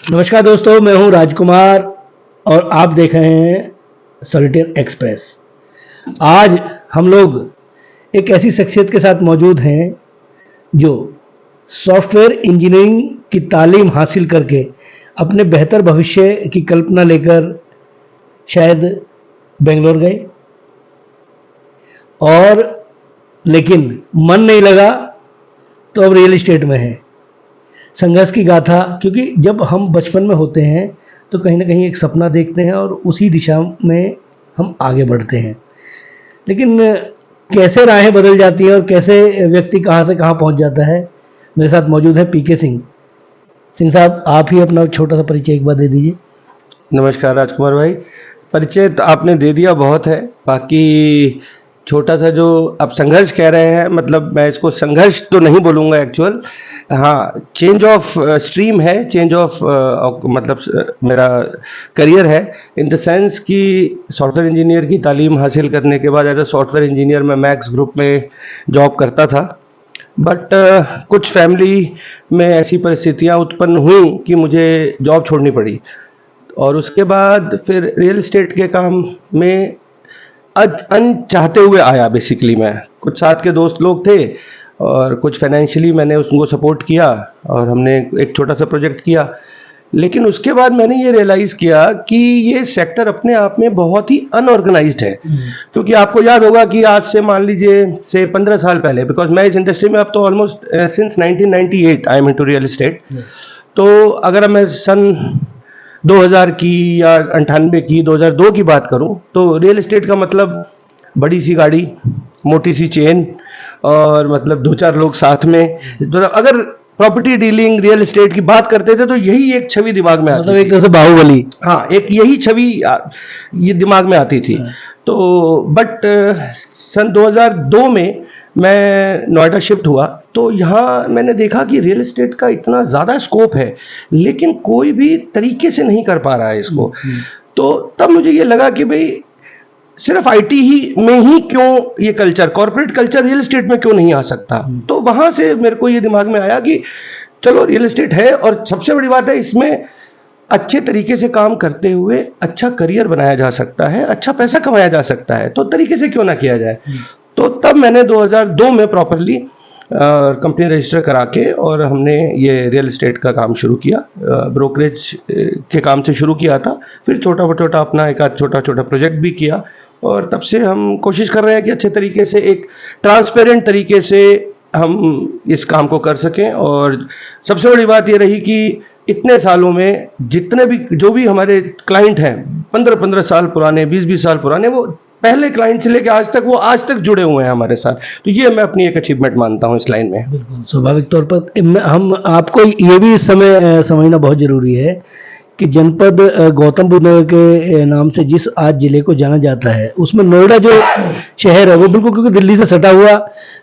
नमस्कार दोस्तों, मैं हूं राजकुमार और आप देख रहे हैं सॉलिटेयर एक्सप्रेस। आज हम लोग एक ऐसी शख्सियत के साथ मौजूद हैं जो सॉफ्टवेयर इंजीनियरिंग की तालीम हासिल करके अपने बेहतर भविष्य की कल्पना लेकर शायद बेंगलोर गए और लेकिन मन नहीं लगा तो अब रियल एस्टेट में है। संघर्ष की गाथा, क्योंकि जब हम बचपन में होते हैं तो कहीं ना कहीं एक सपना देखते हैं और उसी दिशा में हम आगे बढ़ते हैं, लेकिन कैसे राहें बदल जाती हैं और कैसे व्यक्ति कहाँ से कहाँ पहुँच जाता है। मेरे साथ मौजूद है पीके सिंह। सिंह साहब, आप ही अपना छोटा सा परिचय एक बार दे दीजिए। नमस्कार राजकुमार भाई। परिचय तो आपने दे दिया बहुत है, बाकी छोटा सा जो आप संघर्ष कह रहे हैं, मतलब मैं इसको संघर्ष तो नहीं बोलूँगा एक्चुअल, हाँ चेंज ऑफ स्ट्रीम है, चेंज ऑफ मतलब मेरा करियर है इन द सेंस कि सॉफ्टवेयर इंजीनियर की तालीम हासिल करने के बाद एज अ सॉफ्टवेयर इंजीनियर मैं मैक्स ग्रुप में जॉब करता था। बट कुछ फैमिली में ऐसी परिस्थितियाँ उत्पन्न हुई कि मुझे जॉब छोड़नी पड़ी और उसके बाद फिर रियल एस्टेट के काम में अनचाहते हुए आया। बेसिकली मैं, कुछ साथ के दोस्त लोग थे और कुछ फाइनेंशियली मैंने उनको सपोर्ट किया और हमने एक छोटा सा प्रोजेक्ट किया। लेकिन उसके बाद मैंने ये रियलाइज़ किया कि ये सेक्टर अपने आप में बहुत ही अनऑर्गेनाइज्ड है। क्योंकि आपको याद होगा कि आज से मान लीजिए से 15 साल पहले, बिकॉज मैं इस इंडस्ट्री में अब तो almost since 1998 I am into real estate. तो अगर मैं सन 2000 की या 98 की 2002 की बात करूं तो रियल एस्टेट का मतलब बड़ी सी गाड़ी, मोटी सी चेन और मतलब 2-4 लोग साथ में, अगर प्रॉपर्टी डीलिंग रियल एस्टेट की बात करते थे तो यही एक छवि दिमाग में आती, मतलब एक तरह से बाहुबली। हाँ, एक यही छवि ये दिमाग में आती थी। तो बट सन 2002 में मैं नोएडा शिफ्ट हुआ तो यहाँ मैंने देखा कि रियल एस्टेट का इतना ज़्यादा स्कोप है लेकिन कोई भी तरीके से नहीं कर पा रहा है इसको। तो तब मुझे ये लगा कि भाई सिर्फ आईटी ही में ही क्यों ये culture, corporate culture real estate में क्यों नहीं आ सकता। तो वहाँ से मेरे को ये दिमाग में आया कि चलो रियल एस्टेट है और सबसे बड़ी बात है इसमें अच्छे तरीके से काम करते हुए अच्छा करियर बनाया जा सकता है, अच्छा पैसा कमाया जा सकता है, तो तरीके से क्यों ना किया जाए। तो तब मैंने 2002 में प्रॉपरली कंपनी रजिस्टर करा के और हमने ये रियल एस्टेट का काम शुरू किया। ब्रोकरेज के काम से शुरू किया था, फिर छोटा छोटा अपना एक आध छोटा छोटा प्रोजेक्ट भी किया और तब से हम कोशिश कर रहे हैं कि अच्छे तरीके से, एक ट्रांसपेरेंट तरीके से हम इस काम को कर सकें। और सबसे बड़ी बात ये रही कि इतने सालों में जितने भी जो भी हमारे क्लाइंट हैं 15-15 साल पुराने, 20-20 साल पुराने, वो पहले क्लाइंट से लेकर आज तक, वो आज तक जुड़े हुए हैं हमारे साथ। तो ये मैं अपनी एक अचीवमेंट मानता हूँ इस लाइन में। बिल्कुल स्वाभाविक तौर पर हम आपको ये भी इस समय समझना बहुत जरूरी है कि जनपद गौतम बुद्ध नगर के नाम से जिस आज जिले को जाना जाता है उसमें नोएडा जो शहर है वो बिल्कुल, क्योंकि दिल्ली से सटा हुआ।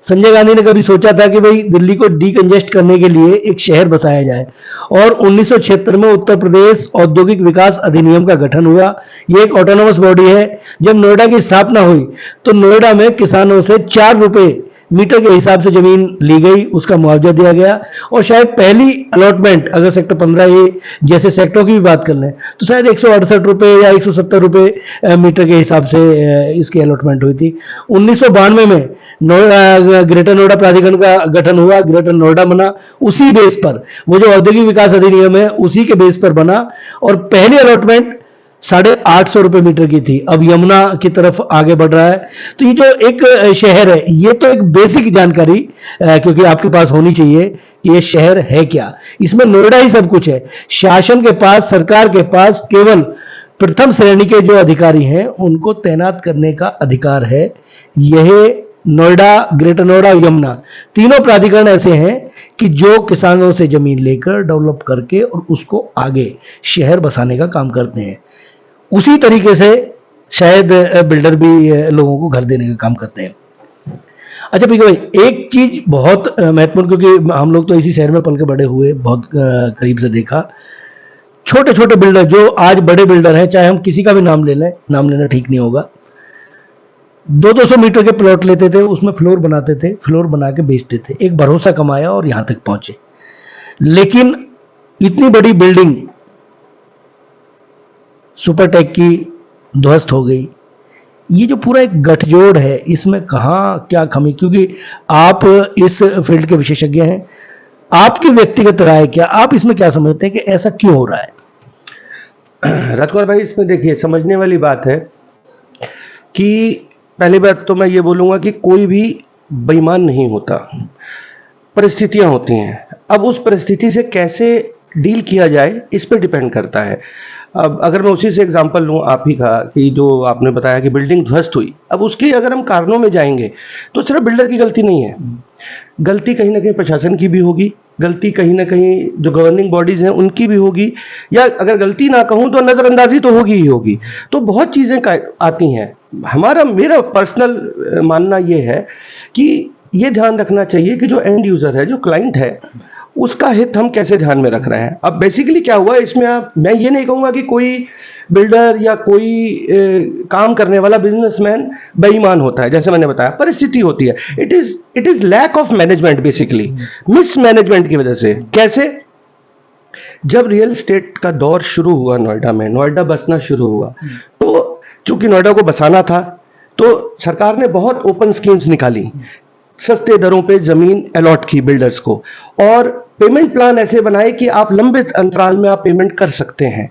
संजय गांधी ने कभी सोचा था कि भाई दिल्ली को डीकंजेस्ट करने के लिए एक शहर बसाया जाए और 1976 में उत्तर प्रदेश औद्योगिक विकास अधिनियम का गठन हुआ। ये एक ऑटोनोमस बॉडी है। जब नोएडा की स्थापना हुई तो नोएडा में किसानों से 4 रुपए मीटर के हिसाब से जमीन ली गई, उसका मुआवजा दिया गया और शायद पहली अलॉटमेंट अगर सेक्टर 15 ये जैसे सेक्टरों की भी बात कर लें तो शायद 168 रुपए या 170 रुपए मीटर के हिसाब से इसकी अलॉटमेंट हुई थी। 1992 में ग्रेटर नोएडा प्राधिकरण का गठन हुआ, ग्रेटर नोएडा बना। उसी बेस पर वो जो औद्योगिक विकास अधिनियम है उसी के बेस पर बना और पहली अलॉटमेंट 850 रुपए मीटर की थी। अब यमुना की तरफ आगे बढ़ रहा है। तो ये जो एक शहर है, ये तो एक बेसिक जानकारी क्योंकि आपके पास होनी चाहिए कि ये शहर है क्या। इसमें नोएडा ही सब कुछ है। शासन के पास, सरकार के पास केवल प्रथम श्रेणी के जो अधिकारी हैं उनको तैनात करने का अधिकार है। यह नोएडा, ग्रेटर नोएडा, यमुना तीनों प्राधिकरण ऐसे हैं कि जो किसानों से जमीन लेकर डेवलप करके और उसको आगे शहर बसाने का काम करते हैं। उसी तरीके से शायद बिल्डर भी लोगों को घर देने का काम करते हैं। अच्छा पीके भाई, एक चीज बहुत महत्वपूर्ण, क्योंकि हम लोग तो इसी शहर में पल के बड़े हुए, बहुत करीब से देखा। छोटे छोटे बिल्डर जो आज बड़े बिल्डर हैं, चाहे हम किसी का भी नाम ले लें, नाम लेना ठीक नहीं होगा, 200-200 मीटर के प्लॉट लेते थे, उसमें फ्लोर बनाते थे, फ्लोर बना के बेचते थे, एक भरोसा कमाया और यहां तक पहुंचे। लेकिन इतनी बड़ी बिल्डिंग सुपरटेक की ध्वस्त हो गई। ये जो पूरा एक गठजोड़ है, इसमें कहाँ क्या कमी, क्योंकि आप इस फील्ड के विशेषज्ञ हैं, आपकी व्यक्तिगत राय क्या, आप इसमें क्या समझते हैं कि ऐसा क्यों हो रहा है? राजकुमार भाई, इसमें देखिए समझने वाली बात है कि पहली बात तो मैं ये बोलूँगा कि कोई भी बेईमान नहीं होता, परिस्थितियाँ होती हैं। अब उस परिस्थिति से कैसे डील किया जाए इस पे डिपेंड करता है। अब अगर मैं उसी से एग्जांपल लूँ आप ही का, कि जो आपने बताया कि बिल्डिंग ध्वस्त हुई, अब उसके अगर हम कारणों में जाएंगे तो सिर्फ बिल्डर की गलती नहीं है, गलती कहीं ना कहीं प्रशासन की भी होगी, गलती कहीं ना कहीं जो गवर्निंग बॉडीज हैं उनकी भी होगी, या अगर गलती ना कहूँ तो नज़रअंदाजी तो होगी ही होगी। तो बहुत चीज़ें आती हैं। मेरा पर्सनल मानना ये है कि ये ध्यान रखना चाहिए कि जो एंड यूज़र है, जो क्लाइंट है, उसका हित हम कैसे ध्यान में रख रहे हैं। अब बेसिकली क्या हुआ इसमें, मैं ये नहीं कहूँगा कि कोई बिल्डर या कोई काम करने वाला बिजनेसमैन बेईमान होता है, जैसे मैंने बताया परिस्थिति होती है। It is lack of management, basically mismanagement की वजह से। कैसे? जब रियल एस्टेट का दौर शुरू हुआ नोएडा में, नोएडा बसना शुरू हुआ, तो चूंकि नोएडा को बसाना था तो सरकार ने बहुत ओपन स्कीम्स निकाली, सस्ते दरों पे जमीन अलॉट की बिल्डर्स को, और पेमेंट प्लान ऐसे बनाए कि आप लंबे अंतराल में आप पेमेंट कर सकते हैं।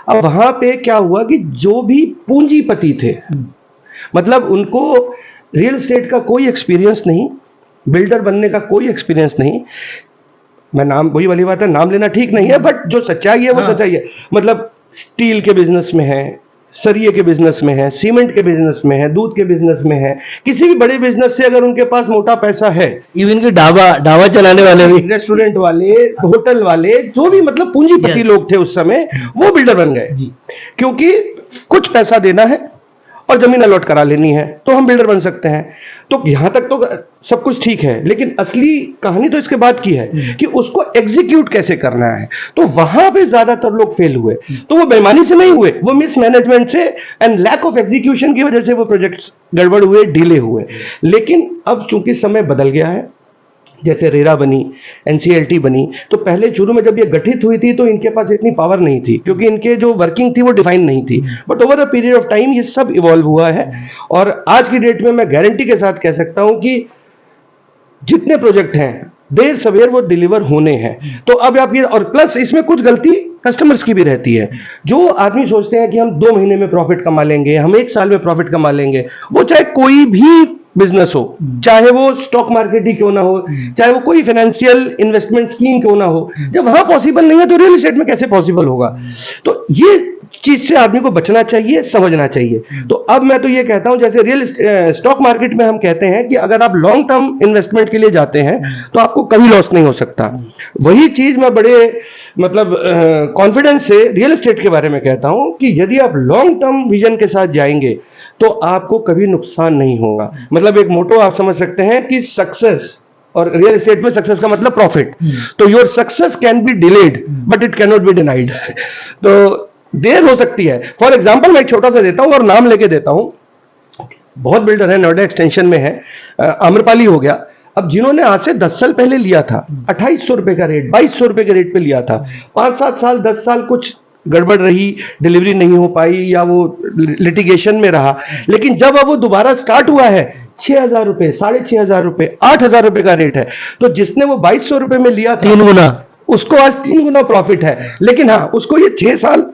अब वहां पे क्या हुआ कि जो भी पूंजीपति थे, मतलब उनको रियल एस्टेट का कोई एक्सपीरियंस नहीं, बिल्डर बनने का कोई एक्सपीरियंस नहीं, मैं नाम, वही वाली बात है, नाम लेना ठीक नहीं है, बट जो सच्चाई है वो सच्चाई है। मतलब स्टील के बिजनेस में है, सरिये के बिजनेस में है, सीमेंट के बिजनेस में है, दूध के बिजनेस में है, किसी भी बड़े बिजनेस से अगर उनके पास मोटा पैसा है, इवन के ढाबा चलाने वाले भी, रेस्टोरेंट वाले, होटल वाले, जो भी मतलब पूंजीपति लोग थे उस समय, वो बिल्डर बन गए। क्योंकि कुछ पैसा देना है और जमीन अलॉट करा लेनी है तो हम बिल्डर बन सकते हैं। तो यहां तक तो सब कुछ ठीक है, लेकिन असली कहानी तो इसके बाद की है कि उसको एग्जीक्यूट कैसे करना है। तो वहां पे ज्यादातर लोग फेल हुए। तो वो बेईमानी से नहीं हुए, वो मिसमैनेजमेंट से एंड लैक ऑफ एग्जीक्यूशन की वजह से वो प्रोजेक्ट्स गड़बड़ हुए, डिले हुए। लेकिन अब चूंकि समय बदल गया है, जैसे रेरा बनी, एनसीएलटी बनी, तो पहले शुरू में जब ये गठित हुई थी तो इनके पास इतनी पावर नहीं थी, क्योंकि इनके जो वर्किंग थी वो डिफाइन नहीं थी। But over a period of time ये सब इवॉल्व हुआ है, और आज की डेट में मैं गारंटी के साथ कह सकता हूं कि जितने प्रोजेक्ट हैं देर सवेर वो डिलीवर होने हैं। तो अब आप ये, और प्लस इसमें कुछ गलती कस्टमर्स की भी रहती है। जो आदमी सोचते हैं कि हम 2 महीने में प्रॉफिट कमा लेंगे, हम 1 साल में प्रॉफिट कमा लेंगे, वो चाहे कोई भी बिजनेस हो, चाहे वो स्टॉक मार्केट ही क्यों ना हो, चाहे वो कोई फाइनेंशियल इन्वेस्टमेंट स्कीम क्यों ना हो, जब वहां पॉसिबल नहीं है तो रियल एस्टेट में कैसे पॉसिबल होगा। तो ये चीज से आदमी को बचना चाहिए, समझना चाहिए। तो अब मैं तो ये कहता हूं, जैसे रियल स्टॉक मार्केट में हम कहते हैं कि अगर आप लॉन्ग टर्म इन्वेस्टमेंट के लिए जाते हैं तो आपको कभी लॉस नहीं हो सकता। वही चीज मैं बड़े मतलब कॉन्फिडेंस से रियल एस्टेट के बारे में कहता हूं कि यदि आप लॉन्ग टर्म विजन के साथ जाएंगे तो आपको कभी नुकसान नहीं होगा। मतलब एक मोटो आप समझ सकते हैं कि सक्सेस, और रियल एस्टेट में सक्सेस का मतलब प्रॉफिट। तो your success can be delayed but it can not be denied. तो देर हो सकती है। फॉर एग्जाम्पल मैं एक छोटा सा देता हूं और नाम लेके देता हूं, बहुत बिल्डर है, नोएडा एक्सटेंशन में है, आम्रपाली हो गया। अब जिन्होंने आज से 10 साल पहले लिया था 2800 रुपए का रेट, 2200 रुपए के रेट पे लिया था, 5-7 साल 10 साल कुछ गड़बड़ रही, डिलीवरी नहीं हो पाई या वो लिटिगेशन में रहा, लेकिन जब अब वो दोबारा स्टार्ट हुआ है 6,000 रुपए, 6,500 रुपए, 8,000 रुपए का रेट है। तो जिसने वो 2200 रुपए में लिया था, 3 गुना, उसको आज 3 गुना प्रॉफिट है। लेकिन हाँ, उसको ये 6 साल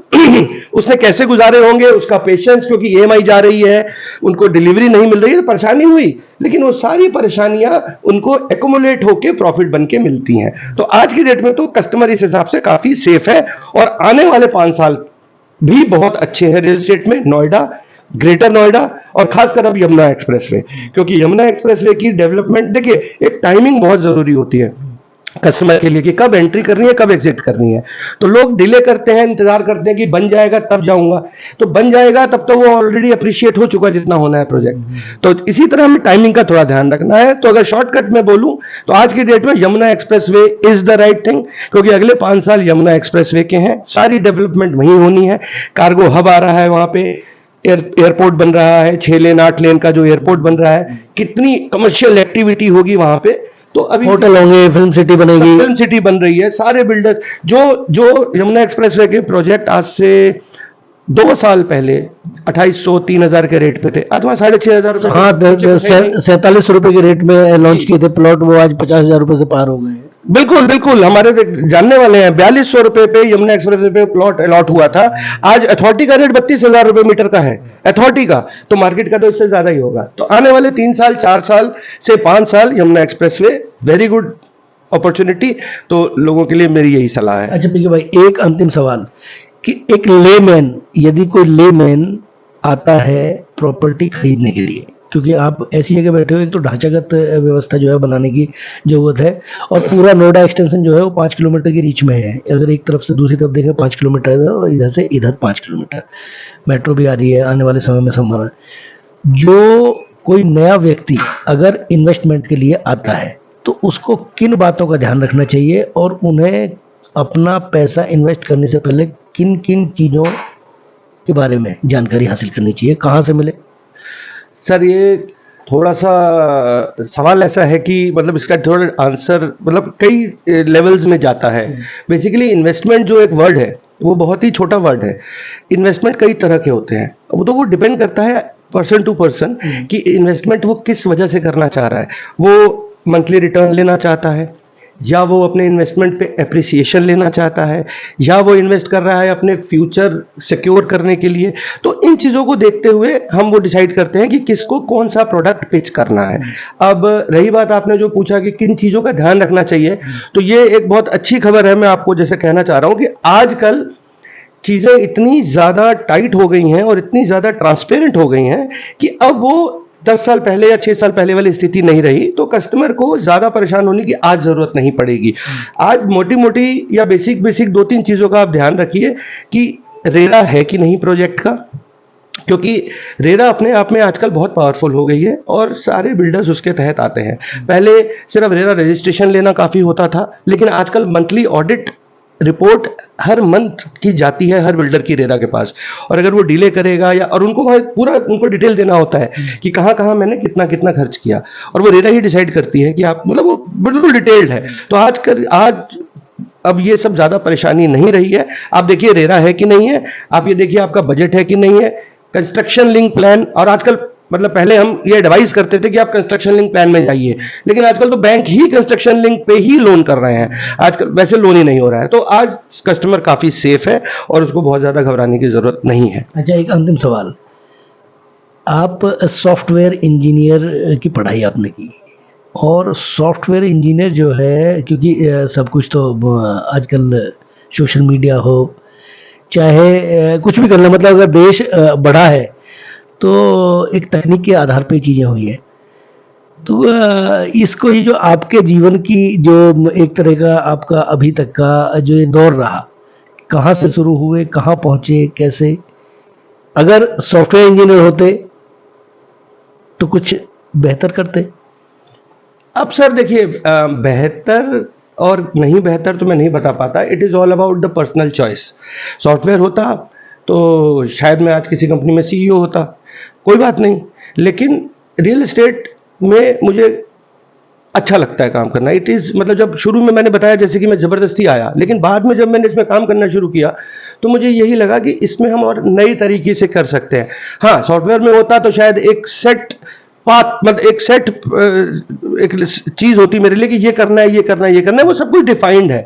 उसने कैसे गुजारे होंगे, उसका पेशेंस, क्योंकि ईएमआई जा रही है, उनको डिलीवरी नहीं मिल रही है, तो परेशानी हुई, लेकिन वो सारी परेशानियां उनको एकोमुलेट होके प्रॉफिट बन के मिलती हैं। तो आज की डेट में तो कस्टमर इस हिसाब से काफी सेफ है, और आने वाले 5 साल भी बहुत अच्छे हैं रियल एस्टेट में, नोएडा, ग्रेटर नोएडा, और खासकर अब यमुना एक्सप्रेसवे। क्योंकि यमुना एक्सप्रेसवे की डेवलपमेंट, देखिए एक टाइमिंग बहुत जरूरी होती है कस्टमर के लिए कि कब एंट्री करनी है, कब एग्जिट करनी है। तो लोग डिले करते हैं, इंतजार करते हैं कि बन जाएगा तब जाऊंगा, तो बन जाएगा तब तो वो ऑलरेडी अप्रिशिएट हो चुका जितना होना है प्रोजेक्ट। तो इसी तरह हमें टाइमिंग का थोड़ा ध्यान रखना है। तो अगर शॉर्टकट में बोलूं तो आज की डेट में Yamuna expressway is the right thing, क्योंकि अगले 5 साल यमुना एक्सप्रेसवे के हैं, सारी डेवलपमेंट वहीं होनी है। कार्गो हब आ रहा है वहां पे, एयरपोर्ट बन रहा है, 6 लेन 8 लेन का जो एयरपोर्ट बन रहा है, कितनी कमर्शियल एक्टिविटी होगी वहां पे। तो अभी होटल होंगे, फिल्म सिटी बनेगी, फिल्म सिटी बन रही है, सारे बिल्डर्स जो यमुना एक्सप्रेसवे के प्रोजेक्ट आज से 2 साल पहले 2800 3000 के रेट पे थे, आज वहाँ 6500 रुपए हाँ, नीचे तो है नहीं। 47 रुपए के रेट में लॉन्च किए थे प्लॉट, वो आज 50,000 रुपए से पार हो गए हैं। बिल्कुल बिल्कुल, हमारे जानने वाले हैं 4200 रुपए पे यमुना एक्सप्रेस पे प्लॉट अलॉट हुआ था। आज अथॉरिटी का रेट 32,000 रुपए मीटर का है, अथॉरिटी का, तो मार्केट का तो इससे ज्यादा ही होगा। तो आने वाले 3 साल 4 साल से 5 साल Yamuna express way very good opportunity, तो लोगों के लिए मेरी यही सलाह है। अच्छा पीके भाई, एक अंतिम सवाल कि एक लेमैन, यदि कोई लेमैन आता है प्रॉपर्टी खरीदने के लिए, क्योंकि आप ऐसी जगह बैठे हो, एक तो ढांचागत व्यवस्था जो है बनाने की जरूरत है, और पूरा नोएडा एक्सटेंशन जो है वो 5 किलोमीटर की रीच में है। अगर एक तरफ से दूसरी तरफ देखें 5 किलोमीटर इधर और इधर से इधर 5 किलोमीटर, मेट्रो भी आ रही है आने वाले समय में संभावना है। जो कोई नया व्यक्ति अगर इन्वेस्टमेंट के लिए आता है तो उसको किन बातों का ध्यान रखना चाहिए, और उन्हें अपना पैसा इन्वेस्ट करने से पहले किन किन चीज़ों के बारे में जानकारी हासिल करनी चाहिए, कहाँ से मिले? सर ये थोड़ा सा सवाल ऐसा है कि मतलब इसका थोड़ा आंसर मतलब कई लेवल्स में जाता है। बेसिकली इन्वेस्टमेंट जो एक वर्ड है वो बहुत ही छोटा वर्ड है। इन्वेस्टमेंट कई तरह के होते हैं, वो डिपेंड करता है पर्सन टू पर्सन कि इन्वेस्टमेंट वो किस वजह से करना चाह रहा है। वो मंथली रिटर्न लेना चाहता है, या वो अपने इन्वेस्टमेंट पे एप्रिसिएशन लेना चाहता है, या वो इन्वेस्ट कर रहा है अपने फ्यूचर सिक्योर करने के लिए। तो इन चीज़ों को देखते हुए हम वो डिसाइड करते हैं कि किसको कौन सा प्रोडक्ट पिच करना है। अब रही बात आपने जो पूछा कि किन चीज़ों का ध्यान रखना चाहिए, तो ये एक बहुत अच्छी खबर है। मैं आपको जैसे कहना चाह रहा हूँ कि आजकल चीज़ें इतनी ज़्यादा टाइट हो गई हैं और इतनी ज़्यादा ट्रांसपेरेंट हो गई हैं कि अब वो 10 साल पहले या 6 साल पहले वाली स्थिति नहीं रही। तो कस्टमर को ज़्यादा परेशान होने की आज ज़रूरत नहीं पड़ेगी। आज मोटी मोटी या बेसिक 2-3 चीज़ों का आप ध्यान रखिए कि रेरा है कि नहीं प्रोजेक्ट का, क्योंकि रेरा अपने आप में आजकल बहुत पावरफुल हो गई है और सारे बिल्डर्स उसके तहत आते हैं। पहले सिर्फ रेरा रजिस्ट्रेशन लेना काफ़ी होता था, लेकिन आजकल मंथली ऑडिट रिपोर्ट हर मंथ की जाती है हर बिल्डर की रेरा के पास, और अगर वो डिले करेगा या और उनको पूरा उनको डिटेल देना होता है कि कहाँ कहाँ मैंने कितना कितना खर्च किया, और वो रेरा ही डिसाइड करती है कि आप मतलब वो बिल्कुल डिटेल्ड है। तो आज अब ये सब ज़्यादा परेशानी नहीं रही है। आप देखिए रेरा है कि नहीं है, आप ये देखिए आपका बजट है कि नहीं है, कंस्ट्रक्शन लिंक प्लान। और आजकल मतलब पहले हम ये एडवाइस करते थे कि आप कंस्ट्रक्शन लिंक प्लान में जाइए, लेकिन आजकल तो बैंक ही कंस्ट्रक्शन लिंक पे ही लोन कर रहे हैं, आजकल वैसे लोन ही नहीं हो रहा है। तो आज कस्टमर काफ़ी सेफ है और उसको बहुत ज़्यादा घबराने की ज़रूरत नहीं है। अच्छा एक अंतिम सवाल, आप सॉफ्टवेयर इंजीनियर की पढ़ाई आपने की, और सॉफ्टवेयर इंजीनियर जो है, क्योंकि सब कुछ तो आजकल सोशल मीडिया हो चाहे कुछ भी कर ले, मतलब अगर देश बढ़ा है तो एक तकनीक के आधार पे चीज़ें हुई हैं। तो इसको ये जो आपके जीवन की जो एक तरह का आपका अभी तक का जो ये दौर रहा, कहाँ से शुरू हुए, कहाँ पहुँचे, कैसे, अगर सॉफ्टवेयर इंजीनियर होते तो कुछ बेहतर करते? अब सर देखिए बेहतर और नहीं बेहतर तो मैं नहीं बता पाता। It is all about the personal choice. Software होता तो शायद मैं आज किसी कंपनी में सीईओ होता, कोई बात नहीं, लेकिन रियल एस्टेट में मुझे अच्छा लगता है काम करना। इट इज़ मतलब जब शुरू में मैंने बताया जैसे कि मैं ज़बरदस्ती आया, लेकिन बाद में जब मैंने इसमें काम करना शुरू किया तो मुझे यही लगा कि इसमें हम और नई तरीके से कर सकते हैं। हाँ, सॉफ्टवेयर में होता तो शायद एक सेट पाथ मतलब एक सेट एक चीज़ होती मेरे लिए कि ये करना है ये करना है ये करना है, वो सब कुछ डिफाइंड है।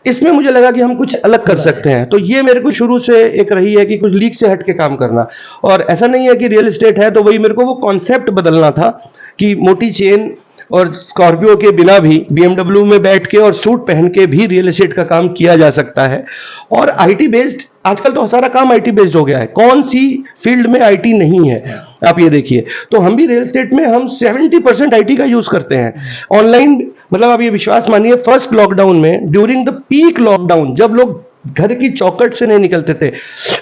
इसमें मुझे लगा कि हम कुछ अलग कर सकते हैं, तो ये मेरे को शुरू से एक रही है कि कुछ लीक से हट के काम करना। और ऐसा नहीं है कि रियल एस्टेट है तो वही, मेरे को वो कॉन्सेप्ट बदलना था कि मोटी चेन और स्कॉर्पियो के बिना भी बीएमडब्ल्यू में बैठ के और सूट पहन के भी रियल एस्टेट का काम किया जा सकता है। और आईटी बेस्ड, आजकल तो सारा काम आईटी बेस्ड हो गया है, कौन सी फील्ड में आईटी नहीं है आप ये देखिए। तो हम भी रियल एस्टेट में हम 70% आईटी का यूज करते हैं ऑनलाइन। मतलब आप ये विश्वास मानिए, फर्स्ट लॉकडाउन में ड्यूरिंग द पीक लॉकडाउन जब लोग घर की चौखट से नहीं निकलते थे,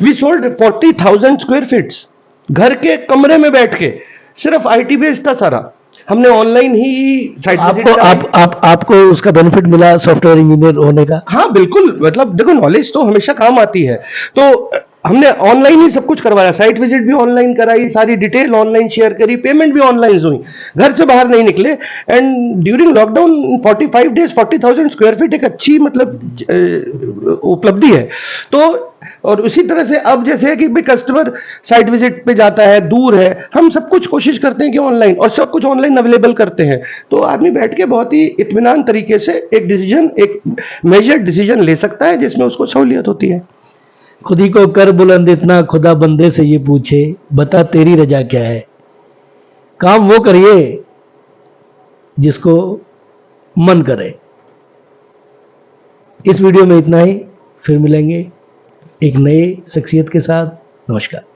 वी सोल्ड 40,000 स्क्वायर फीट्स घर के कमरे में बैठ के, सिर्फ आईटी बेस्ड था सारा। हमने ऑनलाइन ही साइट आपको उसका बेनिफिट मिला सॉफ्टवेयर इंजीनियर होने का? हाँ बिल्कुल, मतलब देखो नॉलेज तो हमेशा काम आती है। तो हमने ऑनलाइन ही सब कुछ करवाया, साइट विजिट भी ऑनलाइन कराई, सारी डिटेल ऑनलाइन शेयर करी, पेमेंट भी ऑनलाइन हुई, घर से बाहर नहीं निकले। And during lockdown 45 days 40,000 square feet एक अच्छी मतलब उपलब्धि है। तो और उसी तरह से अब जैसे है कि भाई कस्टमर साइट विजिट पे जाता है, दूर है, हम सब कुछ कोशिश करते हैं कि ऑनलाइन, और सब कुछ ऑनलाइन अवेलेबल करते हैं, तो आदमी बैठ के बहुत ही इत्मीनान तरीके से एक डिसीजन, एक मेजर्ड डिसीजन ले सकता है जिसमें उसको सहूलियत होती है। खुद ही को कर बुलंद इतना, खुदा बंदे से ये पूछे, बता तेरी रजा क्या है। काम वो करिए जिसको मन करे। इस वीडियो में इतना ही, फिर मिलेंगे एक नए शख्सियत के साथ। नमस्कार।